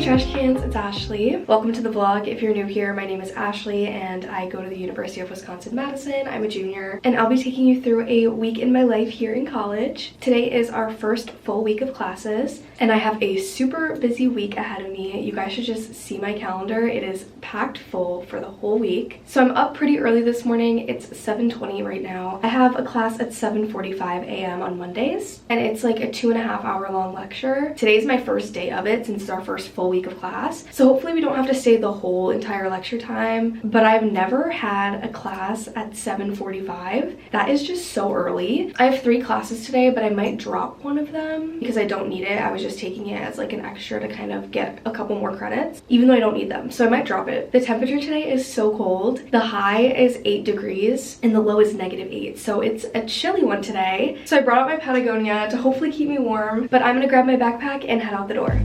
trash cans, it's Ashley. Welcome to the vlog. If you're new here, my name is Ashley and I go to the University of Wisconsin-Madison. I'm a junior and I'll be taking you through a week in my life here in college. Today is our first full week of classes and I have a super busy week ahead of me. You guys should just see my calendar. It is packed full for the whole week. So I'm up pretty early this morning. It's 7:20 right now. I have a class at 7:45 a.m. on Mondays and it's like a 2.5 hour long lecture. Today's my first day of it since it's our first full week of class. So hopefully we don't have to stay the whole entire lecture time, but I've never had a class at 7:45. That is just so early. I have 3 classes today, but I might drop one of them because I don't need it. I was just taking it as like an extra to kind of get a couple more credits, even though I don't need them. So I might drop it. The temperature today is so cold. The high is 8 degrees and the low is -8. So it's a chilly one today. So I brought out my Patagonia to hopefully keep me warm, but I'm gonna grab my backpack and head out the door.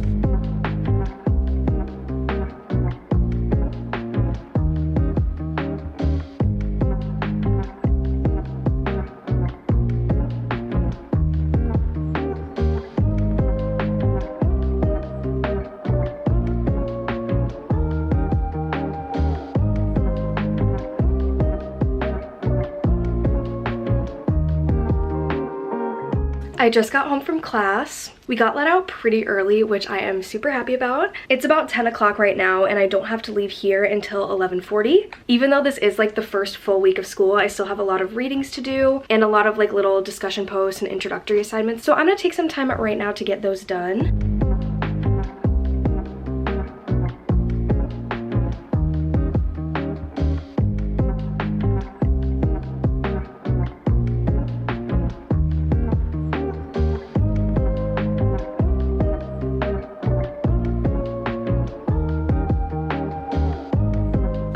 I just got home from class. We got let out pretty early, which I am super happy about. It's about 10 o'clock right now and I don't have to leave here until 11:40. Even though this is like the first full week of school, I still have a lot of readings to do and a lot of like little discussion posts and introductory assignments. So I'm gonna take some time right now to get those done.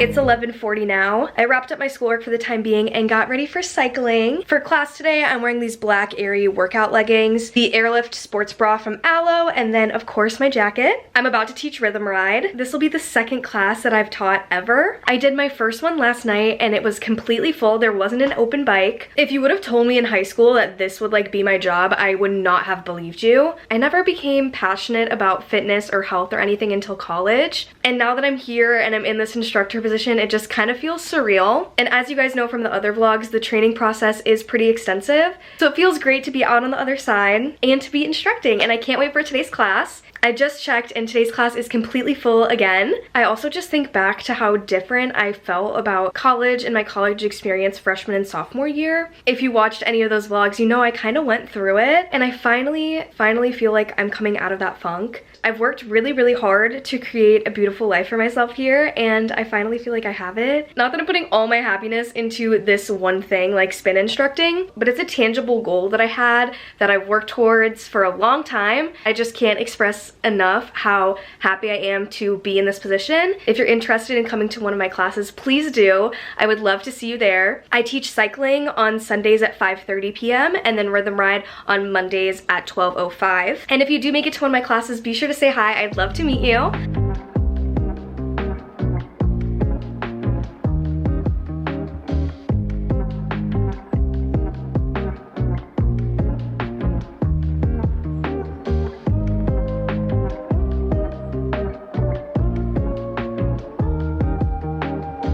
It's 11:40 now. I wrapped up my schoolwork for the time being and got ready for cycling. For class today, I'm wearing these black airy workout leggings, the Airlift sports bra from Aloe, and then of course my jacket. I'm about to teach rhythm ride. This will be the second class that I've taught ever. I did my first one last night and it was completely full. There wasn't an open bike. If you would have told me in high school that this would like be my job, I would not have believed you. I never became passionate about fitness or health or anything until college. And now that I'm here and I'm in this instructor position, it just kind of feels surreal. And as you guys know from the other vlogs, the training process is pretty extensive. So it feels great to be out on the other side and to be instructing. And I can't wait for today's class. I just checked and today's class is completely full again. I also just think back to how different I felt about college and my college experience freshman and sophomore year. If you watched any of those vlogs, you know I kind of went through it and I finally feel like I'm coming out of that funk. I've worked really hard to create a beautiful life for myself here and I finally feel like I have it. Not that I'm putting all my happiness into this one thing like spin instructing, but it's a tangible goal that I had that I've worked towards for a long time. I just can't express enough how happy I am to be in this position. If you're interested in coming to one of my classes, please do. I would love to see you there. I teach cycling on Sundays at 5:30 p.m. and then rhythm ride on Mondays at 12:05. And if you do make it to one of my classes, be sure to say hi. I'd love to meet you.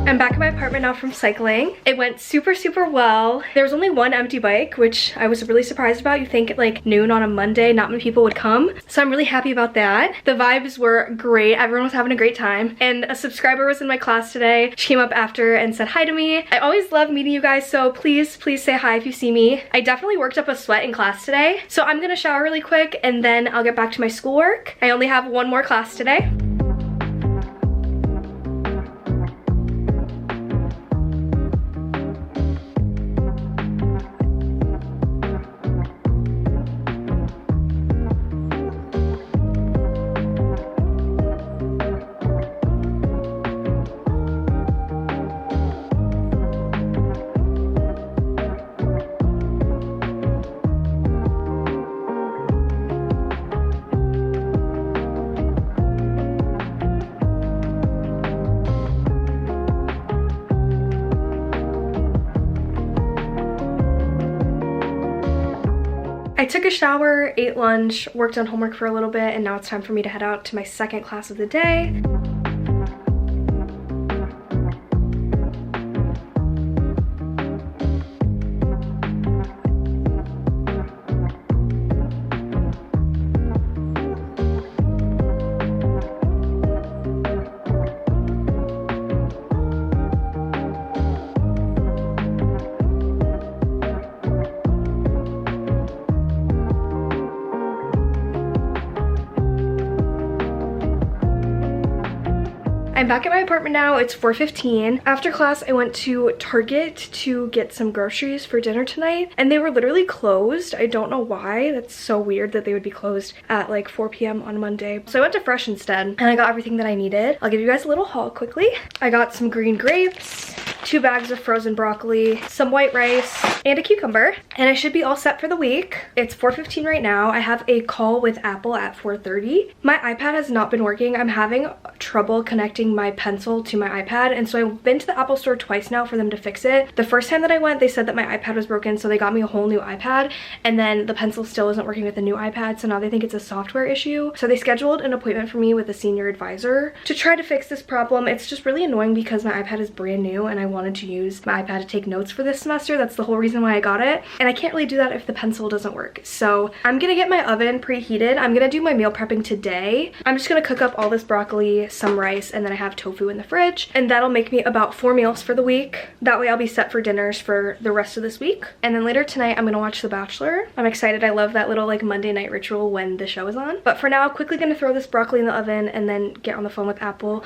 I'm back at my apartment now from cycling. It went super well. There was only one empty bike, which I was really surprised about. You think at like noon on a Monday, not many people would come. So I'm really happy about that. The vibes were great. Everyone was having a great time. And a subscriber was in my class today. She came up after and said hi to me. I always love meeting you guys, so please say hi if you see me. I definitely worked up a sweat in class today. So I'm gonna shower really quick and then I'll get back to my schoolwork. I only have one more class today. I took a shower, ate lunch, worked on homework for a little bit, and now it's time for me to head out to my second class of the day. I'm back at my apartment now. It's 4:15. After class, I went to Target to get some groceries for dinner tonight, and they were literally closed. I don't know why. That's so weird that they would be closed at like 4 p.m. on Monday. So I went to Fresh instead, and I got everything that I needed. I'll give you guys a little haul quickly. I got some green grapes, 2 bags of frozen broccoli, some white rice, and a cucumber, and I should be all set for the week. It's 4:15 right now. I have a call with Apple at 4:30. My iPad has not been working. I'm having trouble connecting my pencil to my iPad, and so I've been to the Apple store twice now for them to fix it. The first time that I went, they said that my iPad was broken, so they got me a whole new iPad, and then the pencil still isn't working with the new iPad, so now they think it's a software issue. So they scheduled an appointment for me with a senior advisor to try to fix this problem. It's just really annoying because my iPad is brand new and I wanted to use my iPad to take notes for this semester. That's the whole reason why I got it, and I can't really do that if the pencil doesn't work. So I'm gonna get my oven preheated. I'm gonna do my meal prepping today. I'm just gonna cook up all this broccoli, some rice, and then I have tofu in the fridge, and that'll make me about 4 meals for the week. That way I'll be set for dinners for the rest of this week. And then later tonight I'm gonna watch The Bachelor. I'm excited. I love that little like Monday night ritual when the show is on. But for now, quickly gonna throw this broccoli in the oven and then get on the phone with Apple.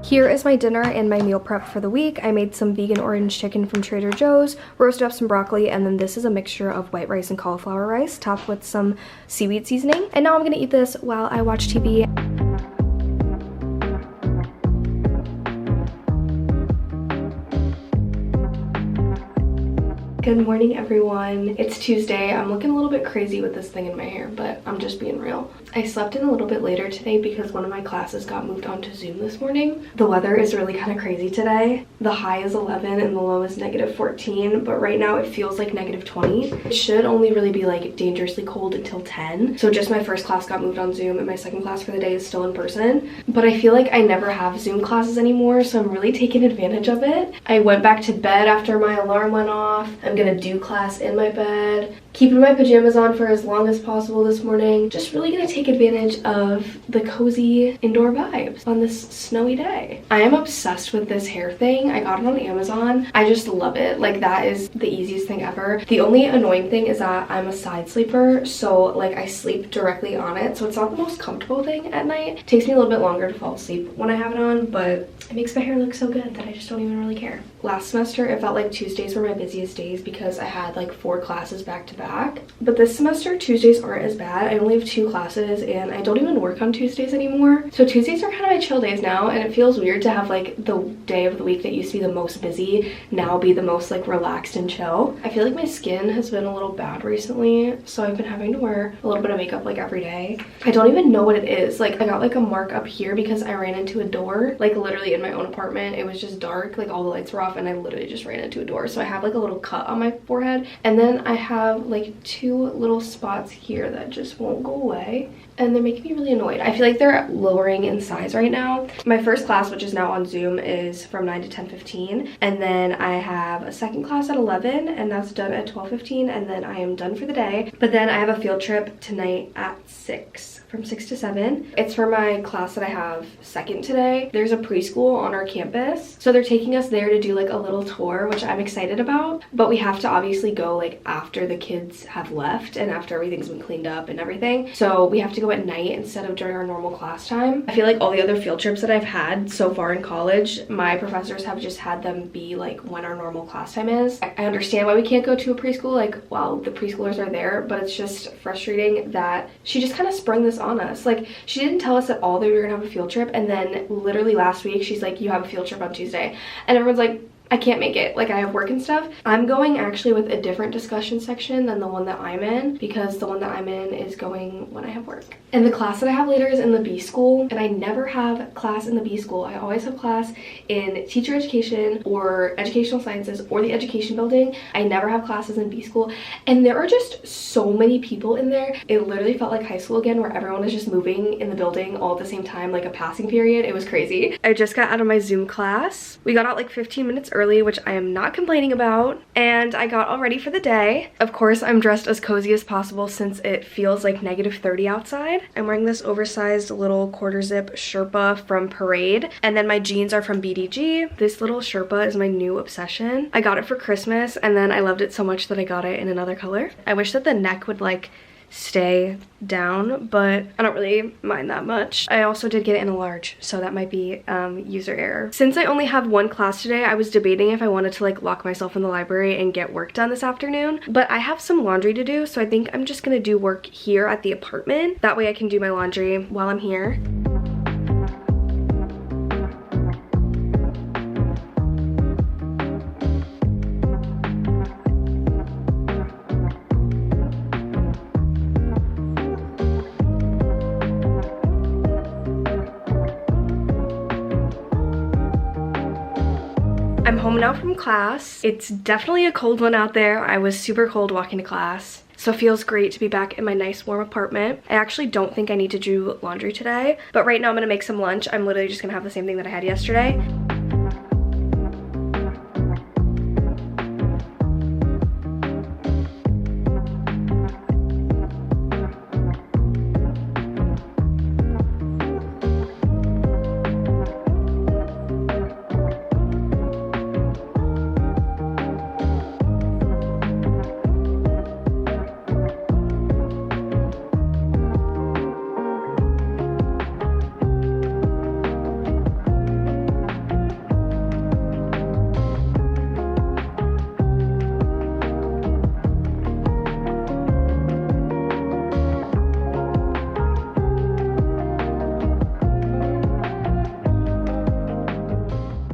Here is my dinner and my meal prep for the week. I made some vegan orange chicken from Trader Joe's, roasted up some broccoli, and then this is a mixture of white rice and cauliflower rice topped with some seaweed seasoning. And now I'm gonna eat this while I watch TV. Good morning, everyone. It's Tuesday. I'm looking a little bit crazy with this thing in my hair, but I'm just being real. I slept in a little bit later today because one of my classes got moved on to Zoom this morning. The weather is really kind of crazy today. The high is 11 and the low is -14, but right now it feels like -20. It should only really be like dangerously cold until 10. So just my first class got moved on Zoom and my second class for the day is still in person. But I feel like I never have Zoom classes anymore, so I'm really taking advantage of it. I went back to bed after my alarm went off. I'm gonna do class in my bed, keeping my pajamas on for as long as possible this morning. Just really gonna take advantage of the cozy indoor vibes on this snowy day. I am obsessed with this hair thing. I got it on Amazon. I just love it. Like, that is the easiest thing ever. The only annoying thing is that I'm a side sleeper, so like I sleep directly on it, so it's not the most comfortable thing at night. It takes me a little bit longer to fall asleep when I have it on, but it makes my hair look so good that I just don't even really care. Last semester it felt like Tuesdays were my busiest days because I had like 4 classes back to back, but this semester Tuesdays aren't as bad. I only have 2 classes and I don't even work on Tuesdays anymore, so Tuesdays are kind of my chill days now, and it feels weird to have like the day of the week that used to be the most busy now be the most like relaxed and chill. I feel like my skin has been a little bad recently, so I've been having to wear a little bit of makeup like every day. I don't even know what it is. Like, I got like a mark up here because I ran into a door, like literally in my own apartment. It was just dark, like all the lights were off, and I literally just ran into a door. So I have like a little cut on my forehead, and then I have like 2 little spots here that just won't go away, and they're making me really annoyed. I feel like they're lowering in size right now. My first class, which is now on Zoom, is from 9 to 10:15, and then I have a second class at 11, and that's done at 12:15, and then I am done for the day. But then I have a field trip tonight at 6, from 6 to 7. It's for my class that I have second today. There's a preschool on our campus, so they're taking us there to do like a little tour, which I'm excited about, but we have to obviously go like after the kids have left and after everything's been cleaned up and everything. So we have to go at night instead of during our normal class time. I feel like all the other field trips that I've had so far in college, my professors have just had them be like when our normal class time is. I understand why we can't go to a preschool like while the preschoolers are there, but it's just frustrating that she just kind of sprung this on us. Like, she didn't tell us at all that we were gonna have a field trip, and then literally last week she's like, you have a field trip on Tuesday, and everyone's like, I can't make it. Like, I have work and stuff. I'm going actually with a different discussion section than the one that I'm in, because the one that I'm in is going when I have work. And the class that I have later is in the B school, and I never have class in the B school. I always have class in teacher education or educational sciences or the education building. I never have classes in B school, and there are just so many people in there. It literally felt like high school again, where everyone is just moving in the building all at the same time, like a passing period. It was crazy. I just got out of my Zoom class. We got out like 15 minutes early, which I am not complaining about, and I got all ready for the day. Of course, I'm dressed as cozy as possible since it feels like -30 outside. I'm wearing this oversized little quarter zip Sherpa from Parade, and then my jeans are from BDG. This little Sherpa is my new obsession. I got it for Christmas, and then I loved it so much that I got it in another color. I wish that the neck would like stay down, but I don't really mind that much. I also did get it in a large, so that might be user error. Since I only have one class today, I was debating if I wanted to like lock myself in the library and get work done this afternoon, but I have some laundry to do, so I think I'm just gonna do work here at the apartment. That way I can do my laundry while I'm here. I'm home now from class. It's definitely a cold one out there. I was super cold walking to class, so it feels great to be back in my nice warm apartment. I actually don't think I need to do laundry today, but right now I'm gonna make some lunch. I'm literally just gonna have the same thing that I had yesterday.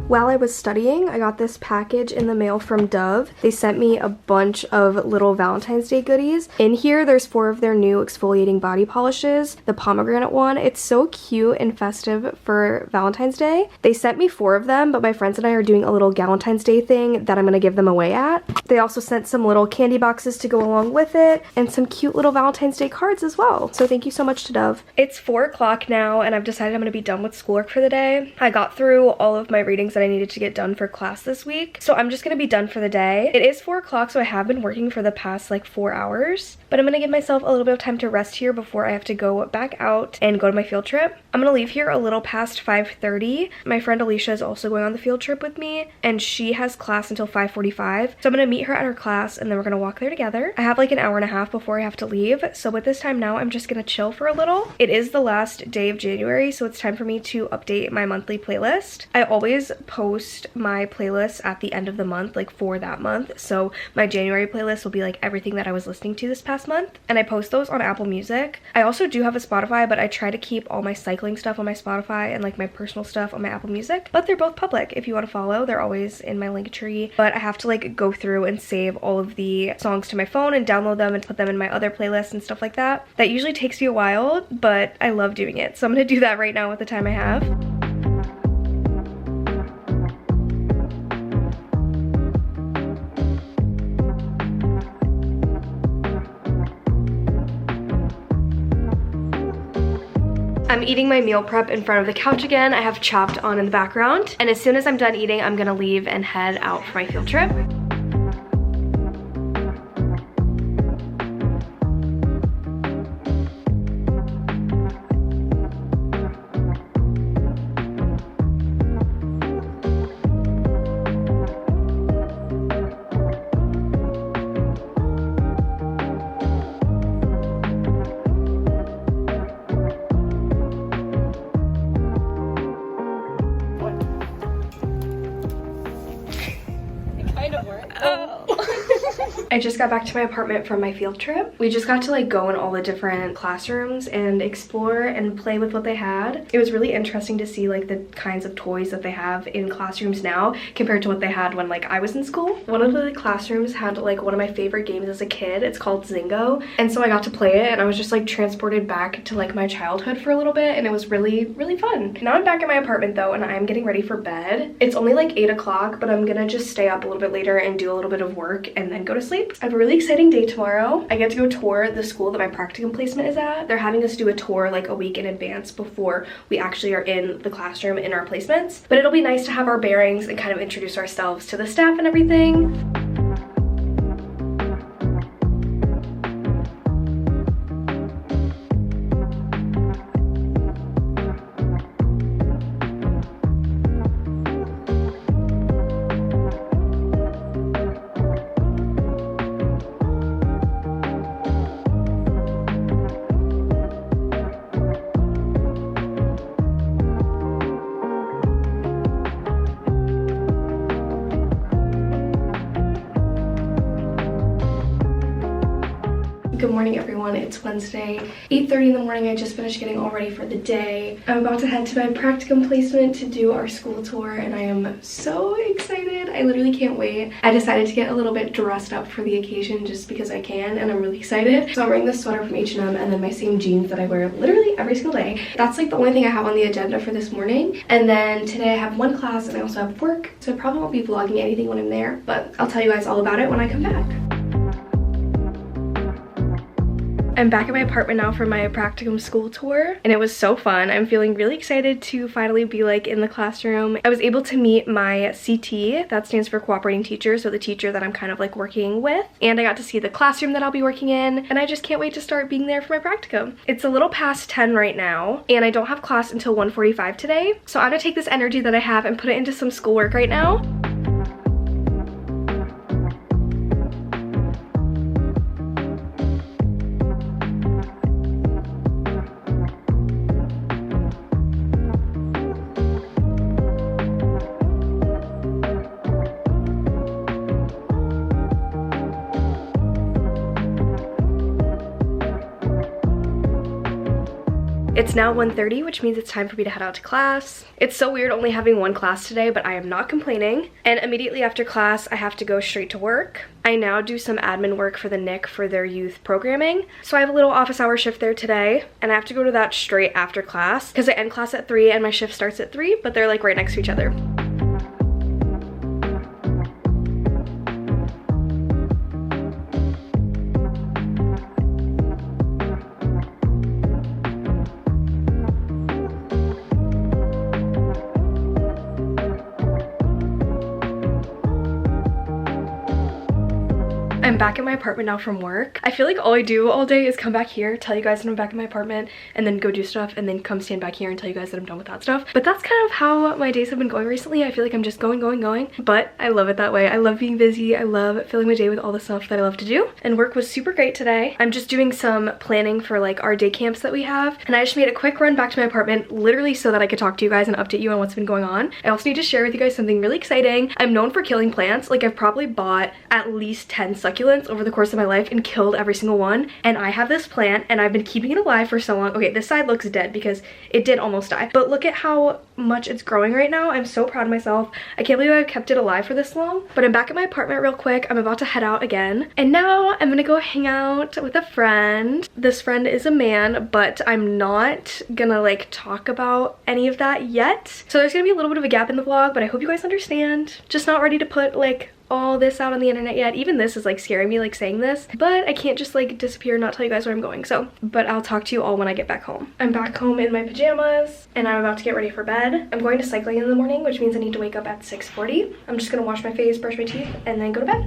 While I was studying, I got this package in the mail from Dove. They sent me a bunch of little Valentine's Day goodies. In here, there's 4 of their new exfoliating body polishes. The pomegranate one, it's so cute and festive for Valentine's Day. They sent me 4 of them, but my friends and I are doing a little Galentine's Day thing that I'm gonna give them away at. They also sent some little candy boxes to go along with it and some cute little Valentine's Day cards as well. So thank you so much to Dove. It's 4 o'clock now, and I've decided I'm gonna be done with schoolwork for the day. I got through all of my readings that I needed to get done for class this week, so I'm just gonna be done for the day. It is 4 o'clock, so I have been working for the past like 4 hours, but I'm gonna give myself a little bit of time to rest here before I have to go back out and go to my field trip. I'm gonna leave here a little past 5:30. My friend Alicia is also going on the field trip with me, and she has class until 5:45, so I'm gonna meet her at her class and then we're gonna walk there together. I have like an hour and a half before I have to leave, so with this time now I'm just gonna chill for a little. It is the last day of January, so it's time for me to update my monthly playlist. I always post my playlist at the end of the month, like for that month, so my January playlist will be like everything that I was listening to this past month, and I post those on Apple Music. I also do have a Spotify, but I try to keep all my cycling stuff on my Spotify and like my personal stuff on my Apple Music, but they're both public. If you want to follow, they're always in my link tree, but I have to like go through and save all of the songs to my phone and download them and put them in my other playlists and stuff like that. That usually takes me a while, but I love doing it, so I'm gonna do that right now with the time I have. I'm eating my meal prep in front of the couch again. I have Chopped on in the background, and as soon as I'm done eating, I'm gonna leave and head out for my field trip. I just got back to my apartment from my field trip. We just got to like go in all the different classrooms and explore and play with what they had. It was really interesting to see like the kinds of toys that they have in classrooms now compared to what they had when like I was in school. One of the classrooms had like one of my favorite games as a kid. It's called Zingo. And so I got to play it and I was just like transported back to like my childhood for a little bit, and it was really, really fun. Now I'm back at my apartment though, and I'm getting ready for bed. It's only like 8 o'clock, but I'm gonna just stay up a little bit later and do a little bit of work and then go to sleep. I have a really exciting day tomorrow. I get to go tour the school that my practicum placement is at. They're having us do a tour like a week in advance before we actually are in the classroom in our placements. But it'll be nice to have our bearings and kind of introduce ourselves to the staff and everything. Good morning everyone, it's Wednesday, 8:30 in the morning. I just finished getting all ready for the day. I'm about to head to my practicum placement to do our school tour, and I am so excited. I literally can't wait. I decided to get a little bit dressed up for the occasion just because I can, and I'm really excited. So I'm wearing this sweater from H&M and then my same jeans that I wear literally every single day. That's like the only thing I have on the agenda for this morning. And then today I have one class and I also have work, so I probably won't be vlogging anything when I'm there, but I'll tell you guys all about it when I come back. I'm back at my apartment now for my practicum school tour, and it was so fun. I'm feeling really excited to finally be like in the classroom. I was able to meet my CT, that stands for cooperating teacher, so the teacher that I'm kind of like working with, and I got to see the classroom that I'll be working in, and I just can't wait to start being there for my practicum. It's a little past 10 right now, and I don't have class until 1:45 today, so I'm gonna take this energy that I have and put it into some schoolwork right now. It's now 1:30, which means it's time for me to head out to class. It's so weird only having one class today, but I am not complaining. And immediately after class, I have to go straight to work. I now do some admin work for the NIC for their youth programming. So I have a little office hour shift there today, and I have to go to that straight after class because I end class at 3 and my shift starts at 3, but they're like right next to each other. I'm back at my apartment now from work. I feel like all I do all day is come back here, tell you guys that I'm back in my apartment, and then go do stuff, and then come stand back here and tell you guys that I'm done with that stuff. But that's kind of how my days have been going recently. I feel like I'm just going, but I love it that way. I love being busy. I love filling my day with all the stuff that I love to do, and work was super great today. I'm just doing some planning for like our day camps that we have, and I just made a quick run back to my apartment literally so that I could talk to you guys and update you on what's been going on. I also need to share with you guys something really exciting. I'm known for killing plants. Like I've probably bought at least 10 succulents over the course of my life and killed every single one, and I have this plant and I've been keeping it alive for so long. Okay, this side looks dead because it did almost die, but look at how much it's growing right now. I'm so proud of myself. I can't believe I've kept it alive for this long. But I'm back at my apartment real quick. I'm about to head out again, and now I'm gonna go hang out with a friend. This friend is a man, but I'm not gonna like talk about any of that yet, so there's gonna be a little bit of a gap in the vlog, but I hope you guys understand. Just not ready to put like all this out on the internet yet. Even this is like scaring me, like saying this, but I can't just like disappear and not tell you guys where I'm going. So, but I'll talk to you all when I get back home. I'm back home in my pajamas and I'm about to get ready for bed. I'm going to cycling in the morning, which means I need to wake up at 6:40. I'm just gonna wash my face, brush my teeth, and then go to bed.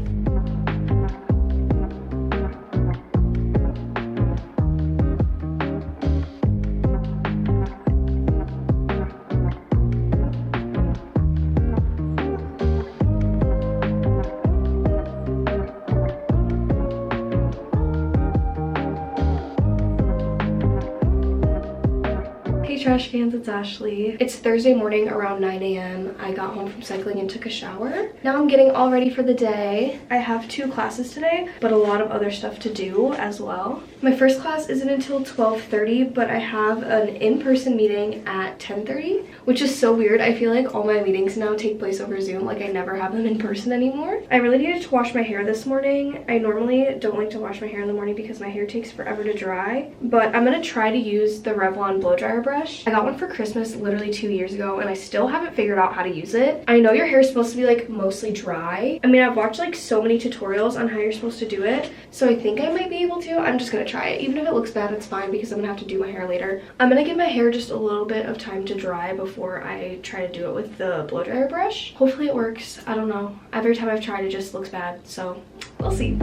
trash cans, it's Ashley. It's Thursday morning around 9 a.m. I got home from cycling and took a shower. Now I'm getting all ready for the day. I have 2 classes today, but a lot of other stuff to do as well. My first class isn't until 12:30, but I have an in-person meeting at 10:30, which is so weird. I feel like all my meetings now take place over Zoom, like I never have them in person anymore. I really needed to wash my hair this morning. I normally don't like to wash my hair in the morning because my hair takes forever to dry, but I'm gonna try to use the Revlon blow dryer brush. I got one for Christmas literally 2 years ago and I still haven't figured out how to use it. I know your hair is supposed to be like mostly dry. I mean, I've watched like so many tutorials on how you're supposed to do it, so I think I might be able to. I'm just gonna try it. Even if it looks bad, it's fine because I'm gonna have to do my hair later. I'm gonna give my hair just a little bit of time to dry before I try to do it with the blow dryer brush. Hopefully it works. I don't know. Every time I've tried it just looks bad, so we'll see.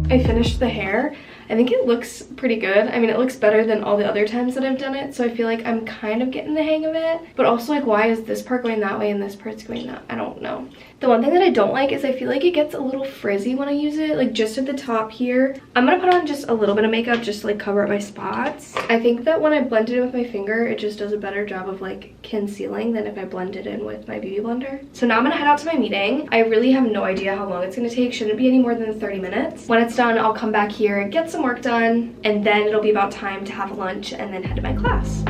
I finished the hair. I think it looks pretty good. I mean, it looks better than all the other times that I've done it, so I feel like I'm kind of getting the hang of it. But also, like, why is this part going that way and this part's going that? I don't know. The one thing that I don't like is I feel like it gets a little frizzy when I use it, like just at the top here. I'm gonna put on just a little bit of makeup just to like cover up my spots. I think that when I blended it with my finger, it just does a better job of like concealing than if I blend it in with my beauty blender. So now I'm gonna head out to my meeting. I really have no idea how long it's gonna take. Shouldn't be any more than 30 minutes. When it's done, I'll come back here and get some work done, and then it'll be about time to have lunch and then head to my class.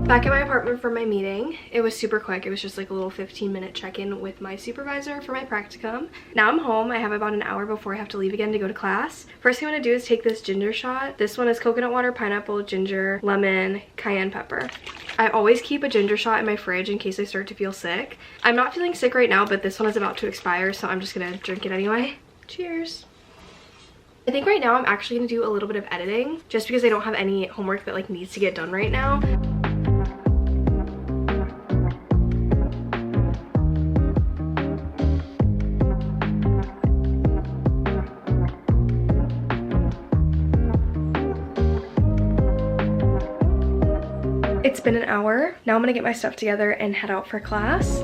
Back at my apartment for my meeting. It was super quick. It was just like a little 15-minute check-in with my supervisor for my practicum. Now I'm home. I have about an hour before I have to leave again to go to class. First thing I'm gonna do is take this ginger shot. This one is coconut water, pineapple, ginger, lemon, cayenne pepper. I always keep a ginger shot in my fridge in case I start to feel sick. I'm not feeling sick right now, but this one is about to expire, so I'm just gonna drink it anyway. Cheers. I think right now I'm actually gonna do a little bit of editing just because I don't have any homework that like needs to get done right now. It's been an hour. Now I'm gonna get my stuff together and head out for class.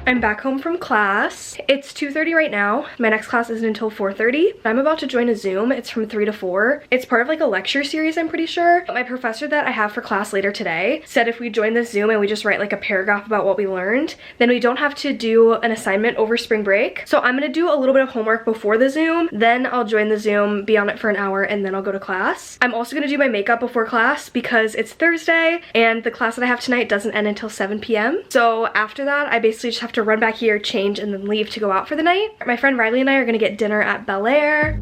I'm back home from class. It's 2:30 right now. My next class isn't until 4:30. I'm about to join a Zoom. It's from 3 to 4. It's part of like a lecture series, I'm pretty sure. But my professor that I have for class later today said if we join this Zoom and we just write like a paragraph about what we learned, then we don't have to do an assignment over spring break. So I'm gonna do a little bit of homework before the Zoom, then I'll join the Zoom, be on it for an hour, and then I'll go to class. I'm also gonna do my makeup before class because it's Thursday and the class that I have tonight doesn't end until 7 p.m. So after that, I basically just have to run back here, change, and then leave to go out for the night. My friend Riley and I are gonna get dinner at Bel Air.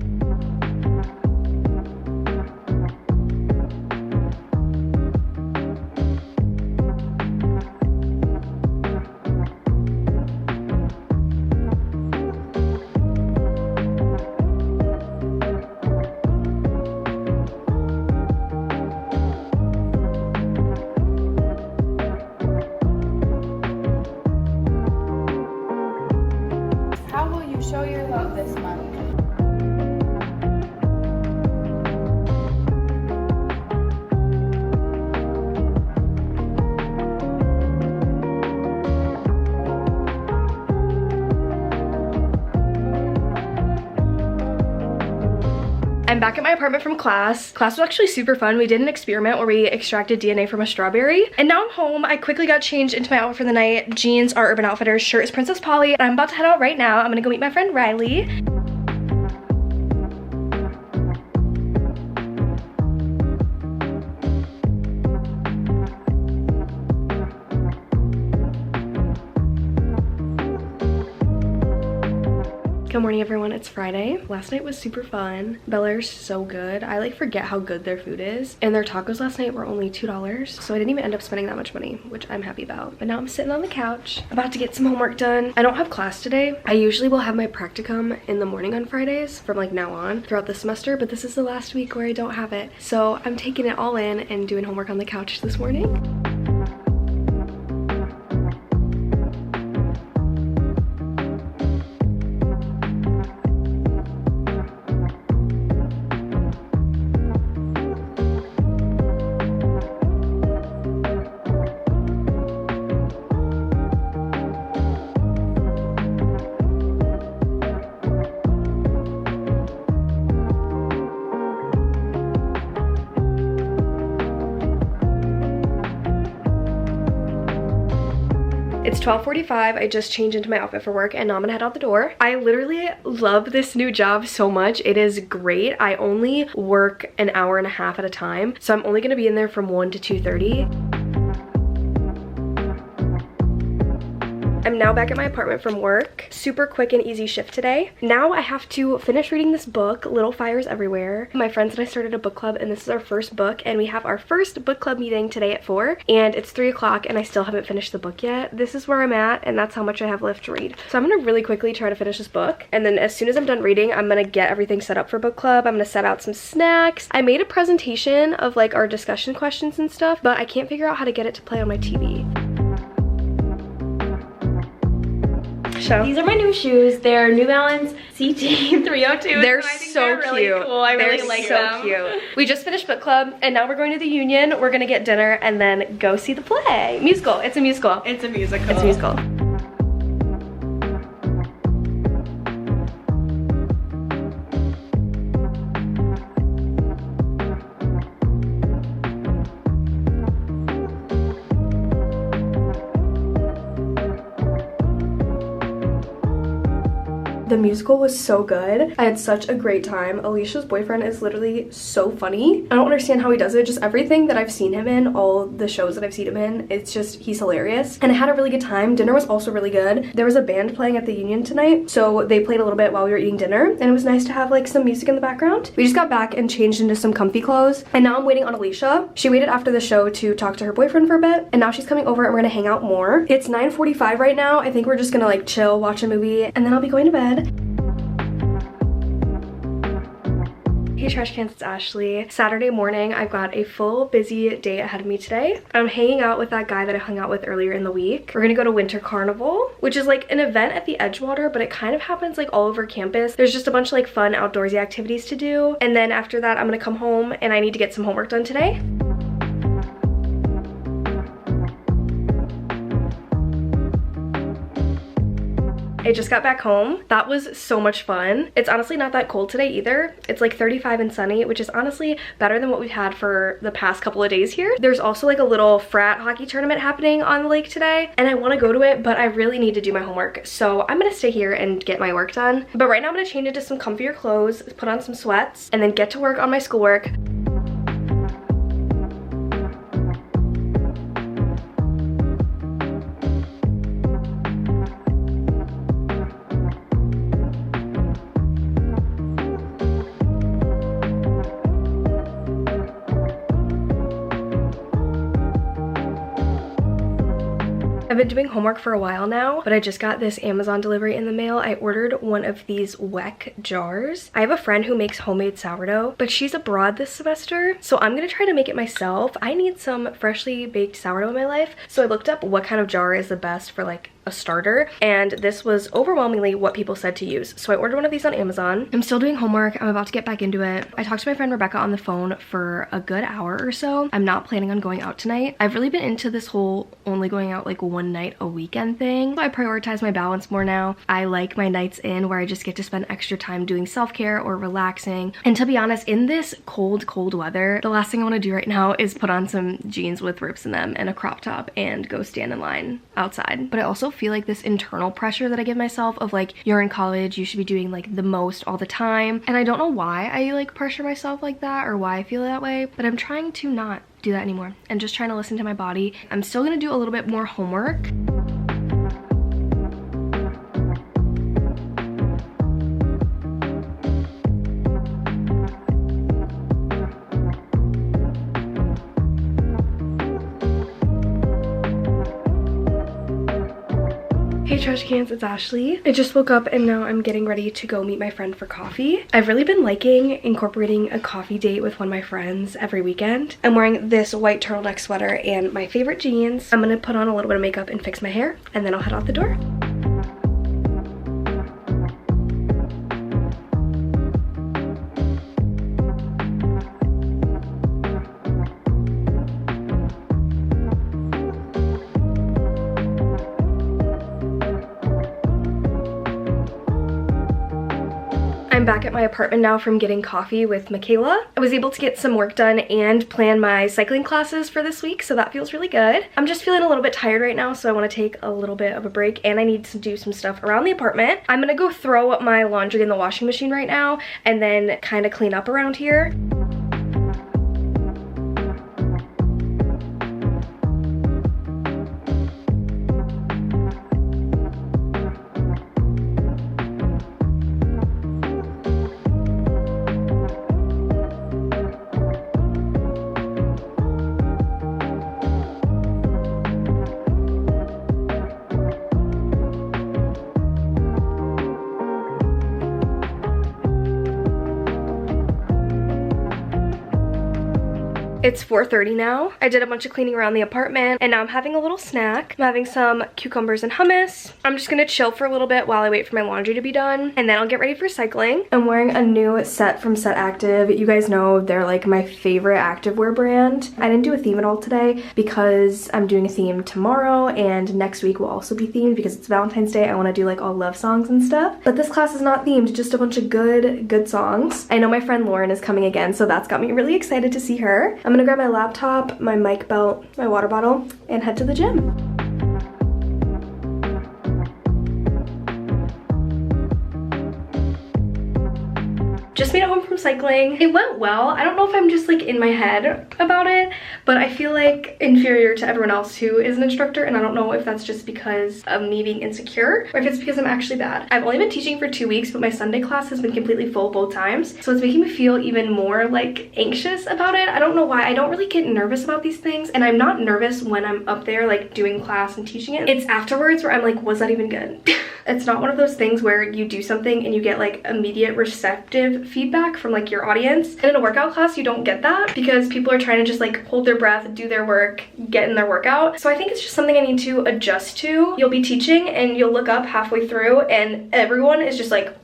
Show your love this month. I'm back at my apartment from class. Class was actually super fun. We did an experiment where we extracted DNA from a strawberry. And now I'm home. I quickly got changed into my outfit for the night. Jeans are Urban Outfitters, shirt is Princess Polly. And I'm about to head out right now. I'm gonna go meet my friend Riley. Good morning, everyone. It's Friday. Last night was super fun. Bel Air's so good. I like forget how good their food is. And their tacos last night were only $2. So I didn't even end up spending that much money, which I'm happy about. But now I'm sitting on the couch, about to get some homework done. I don't have class today. I usually will have my practicum in the morning on Fridays from like now on throughout the semester, but this is the last week where I don't have it. So I'm taking it all in and doing homework on the couch this morning. It's 12:45. I just changed into my outfit for work and now I'm gonna head out the door. I literally love this new job so much. It is great. I only work an hour and a half at a time, so I'm only gonna be in there from 1 to 2:30. I'm now back at my apartment from work. Super quick and easy shift today. Now I have to finish reading this book, Little Fires Everywhere. My friends and I started a book club and this is our first book, and we have our first book club meeting today at 4, and it's 3 o'clock and I still haven't finished the book yet. This is where I'm at and that's how much I have left to read. So I'm gonna really quickly try to finish this book, and then as soon as I'm done reading, I'm gonna get everything set up for book club. I'm gonna set out some snacks. I made a presentation of like our discussion questions and stuff, but I can't figure out how to get it to play on my TV. These are my new shoes. They're New Balance CT 302. They're I think so they're cute. really cool. I They're really like so them. cute. We just finished book club and now we're going to the Union. We're gonna get dinner and then go see the play. Musical. It's a musical. It's a musical. It's a musical. The musical was so good. I had such a great time. Alicia's boyfriend is literally so funny. I don't understand how he does it. Just everything that I've seen him in, all the shows that I've seen him in, it's just, he's hilarious. And I had a really good time. Dinner was also really good. There was a band playing at the Union tonight, so they played a little bit while we were eating dinner, and it was nice to have like some music in the background. We just got back and changed into some comfy clothes, and now I'm waiting on Alicia. She waited after the show to talk to her boyfriend for a bit, and now she's coming over and we're gonna hang out more. It's 9:45 right now. I think we're just gonna like chill, watch a movie, and then I'll be going to bed. Hey trash cans, it's Ashley. Saturday morning, I've got a full busy day ahead of me today. I'm hanging out with that guy that I hung out with earlier in the week. We're gonna go to Winter Carnival, which is like an event at the Edgewater, but it kind of happens like all over campus. There's just a bunch of like fun outdoorsy activities to do. And then after that, I'm gonna come home and I need to get some homework done today. I just got back home. That was so much fun. It's honestly not that cold today either. It's like 35 and sunny, which is honestly better than what we've had for the past couple of days here. There's also like a little frat hockey tournament happening on the lake today, and I want to go to it, but I really need to do my homework. So I'm gonna stay here and get my work done. But right now I'm gonna change into some comfier clothes, put on some sweats, and then get to work on my schoolwork. I've been doing homework for a while now, but I just got this Amazon delivery in the mail. I ordered one of these Weck jars. I have a friend who makes homemade sourdough, but she's abroad this semester, so I'm gonna try to make it myself. I need some freshly baked sourdough in my life, so I looked up what kind of jar is the best for like a starter, and this was overwhelmingly what people said to use. So I ordered one of these on Amazon. I'm still doing homework. I'm about to get back into it. I talked to my friend Rebecca on the phone for a good hour or so. I'm not planning on going out tonight. I've really been into this whole only going out like one night a weekend thing. So I prioritize my balance more now. I like my nights in where I just get to spend extra time doing self-care or relaxing. And to be honest, in this cold weather, the last thing I want to do right now is put on some jeans with rips in them and a crop top and go stand in line outside. But I also feel like this internal pressure that I give myself of like, you're in college, you should be doing like the most all the time. And I don't know why I like pressure myself like that or why I feel that way, but I'm trying to not do that anymore and just trying to listen to my body. I'm still gonna do a little bit more homework. Hey trash cans, it's Ashley. I just woke up and now I'm getting ready to go meet my friend for coffee. I've really been liking incorporating a coffee date with one of my friends every weekend. I'm wearing this white turtleneck sweater and my favorite jeans. I'm gonna put on a little bit of makeup and fix my hair and then I'll head out the door. I'm back at my apartment now from getting coffee with Michaela. I was able to get some work done and plan my cycling classes for this week, so that feels really good. I'm just feeling a little bit tired right now, so I want to take a little bit of a break and I need to do some stuff around the apartment. I'm gonna go throw up my laundry in the washing machine right now and then kind of clean up around here. It's 4:30 now. I did a bunch of cleaning around the apartment and now I'm having a little snack. I'm having some cucumbers and hummus. I'm just gonna chill for a little bit while I wait for my laundry to be done and then I'll get ready for cycling. I'm wearing a new set from Set Active. You guys know they're like my favorite activewear brand. I didn't do a theme at all today because I'm doing a theme tomorrow and next week will also be themed because it's Valentine's Day. I wanna do like all love songs and stuff. But this class is not themed, just a bunch of good songs. I know my friend Lauren is coming again, so that's got me really excited to see her. I'm gonna grab my laptop, my mic belt, my water bottle, and head to the gym. Just made it home from cycling. It went well. I don't know if I'm just like in my head about it, but I feel like inferior to everyone else who is an instructor, and I don't know if that's just because of me being insecure or if it's because I'm actually bad. I've only been teaching for 2 weeks, but my Sunday class has been completely full both times, so it's making me feel even more like anxious about it. I don't know why. I don't really get nervous about these things, and I'm not nervous when I'm up there like doing class and teaching it. It's afterwards where I'm like, was that even good? It's not one of those things where you do something and you get like immediate receptive feedback from like your audience. And in a workout class, you don't get that because people are trying to just like hold their breath, do their work, get in their workout. So I think it's just something I need to adjust to. You'll be teaching and you'll look up halfway through and everyone is just like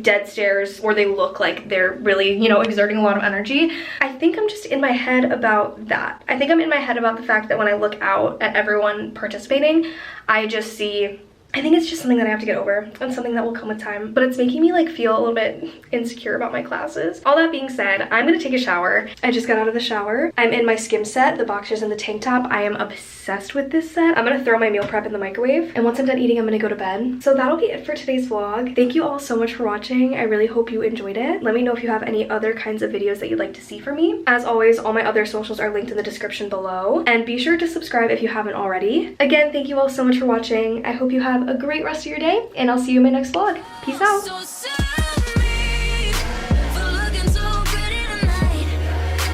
dead stares, or they look like they're really, you know, exerting a lot of energy. I think I'm just in my head about that. I think I'm in my head about the fact that when I look out at everyone participating, I just see, I think it's just something that I have to get over and something that will come with time, but it's making me like feel a little bit insecure about my classes. All that being said, I'm gonna take a shower. I just got out of the shower. I'm in my skim set, the boxers and the tank top. I am obsessed with this set. I'm gonna throw my meal prep in the microwave, and once I'm done eating, I'm gonna go to bed. So that'll be it for today's vlog. Thank you all so much for watching. I really hope you enjoyed it. Let me know if you have any other kinds of videos that you'd like to see from me. As always, all my other socials are linked in the description below, and be sure to subscribe if you haven't already. Again, thank you all so much for watching. I hope you have a great rest of your day, and I'll see you in my next vlog. Peace out.